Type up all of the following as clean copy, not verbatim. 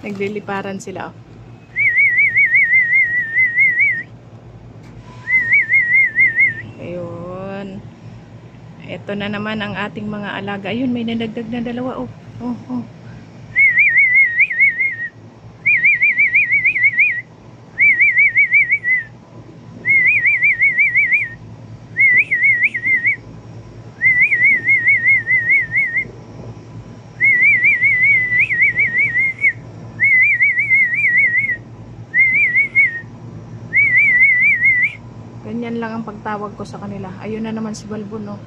Nagliliparan sila. Oh. Ayun. Ito na naman ang ating mga alaga. Ayun, may nadagdag na dalawa. Oh, oh, oh. Ganyan lang ang pagtawag ko sa kanila. Ayun na naman si Balbon, oh.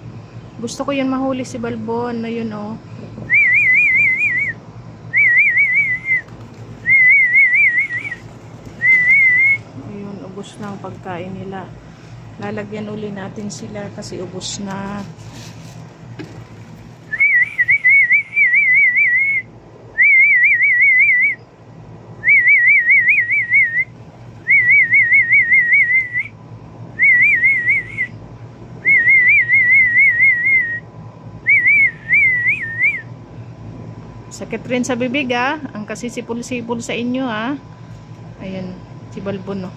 Gusto ko yun mahuli si Balbon. Ayun, oh. Ayun, ubos na ang pagkain nila. Lalagyan uli natin sila kasi ubos na. Sakit rin sa bibig, ah. Ang kasisipul-sipul sa inyo, ah. Ayan, si Balbon, oh.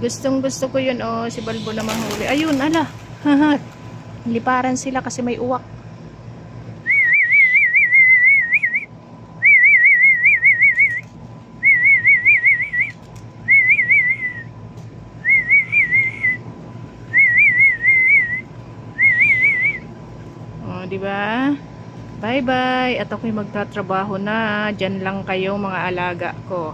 Gustong gusto ko yun, oh. Si Balbon na mahuli. Ayun, ala. Liparan sila kasi may uwak. Diba? Bye-bye. At ako'y magtatrabaho na. Diyan lang kayo mga alaga ko.